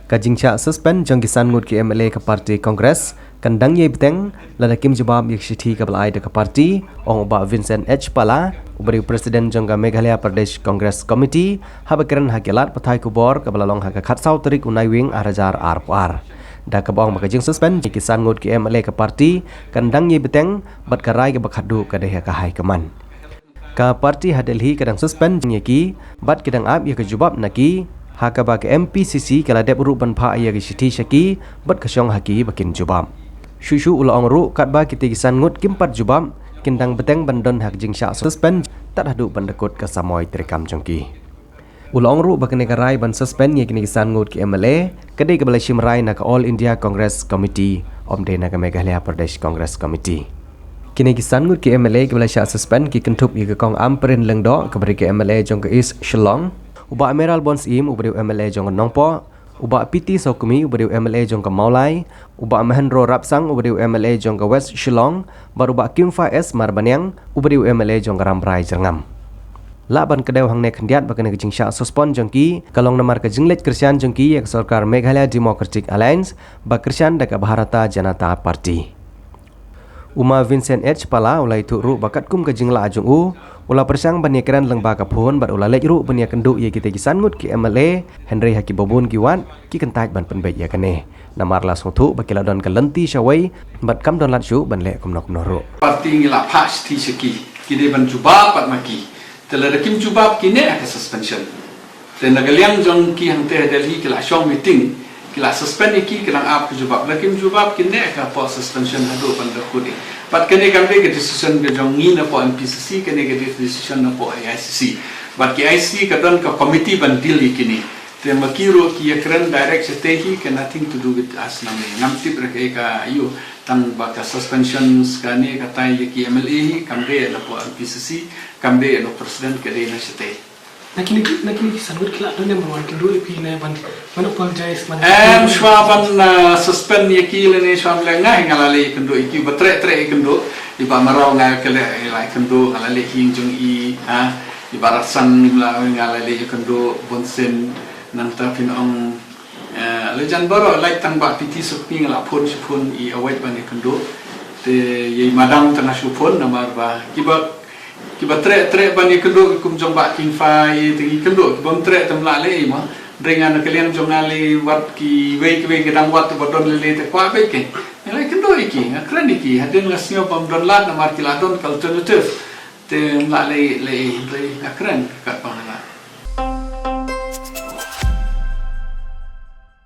Kajingcha suspend jong kisan ngut ki MLA ke parti Kongres kandang ye beteng lada kim jawab yak sithi ke balai de ke parti ong ba Vincent H Pala ubari presiden jong ka Meghalaya Pradesh Congress Committee habakran hakelat pathai kubor ke balalong ha ka khatsau tarik unai wing arajar arpar da ka bong makajing suspend kisan ngut ki MLA ke parti kandang ye beteng bat karai ke bakhadu ka de ka hai keman ka parti hadelhi kadang suspend ye ki bat kedang ap ye ke jawab naki Hakaba ke MPCC kala dep ruban pha ya gishiti shaki bat kasyong haki bakin jubam. Shushu ulong ru katba kiti kisan ngut kimpat jubam kindang beteng bandon hak jingsha suspend tak hadu bandekut ke samoy terekam jongki. Ulong ru bakne karai ban suspend ye kini kisan ngut ki MLA kede ke balai shimrai na ka All India Congress Committee omde na ka Meghalaya Pradesh Congress Committee. Kini kisan ngut ki MLA ke balai sya suspend ki kentup ye ke kong amperin lengdo ke beri ke MLA jong ke East Shillong Uba Emerald Bons Im uberiu MLA jong Nongpo, Uba PT Sokumi uberiu MLA jong Maulai, Uba Mahendro Rapsang uberiu MLA jong West Shillong, baru Uba Kimfa S Marbanyang uberiu MLA jong Rambrai Jerngam. Laban kedai hang nek hendiat bakane ke jingsha suspon jongki kalong namar ke jinglet Krisyan jongki yak Sarkar Meghalaya Democratic Alliance ba Krisyan dak Bharata Janata Party. Uma Vincent H Pala ulai tu ru bakat kum ke jingla ajung u ula persang baniakeran lengba kapun bat ula lek ru bania kendu ye kita kisan ngut ki MLA Henry Haki Bobun ki wan ki kentaj ban penbet ya kane namar la sotu bakila don kalenti syawai bat kam don lat syu ban lek kumnok noru parti ngila pas ti seki kide ban jubab pat maki telada kim jubab kine aka suspension ten nagaliang jong ki hang te delhi kila shong meeting kila suspend iki kila ap jubab lakim jubab kine aka po suspension hadu ban dakudi pat kene kambe ke decision ke jong ni na po MPCC kene ke decision na po ICC bat ki ICC kadon ka committee ban deal ikini te makiro ki ekran direct setehi ke nothing to do with us nam tip rek ka ayu tang ba ka suspensions kane ka tai ki MLA kambe na po MPCC kambe no president ke de na sete nakini sanut kila don yang bawa kendo ipi na ban apologize man shwaban suspend yaki lene shwam lenga ngalale kendo iki batre kendo iba marau ngal kele lai kendo ngalale hing jong i ibarat san nimla ngalale kendo bonsen nang ta pin ong lejan baro lai tang ba piti soping la phon i await ban kendo te ye madam tana shupon namar ba kiba tre bani kendo kum jong ba king fai tingi kendo bom tre tamla le ma dengan kalian jong ali wat ki we gedang wat bodon le te kwa be ke le kendo iki keren iki haden ngasio bom don la namar kiladon alternative te mla le keren kat pangala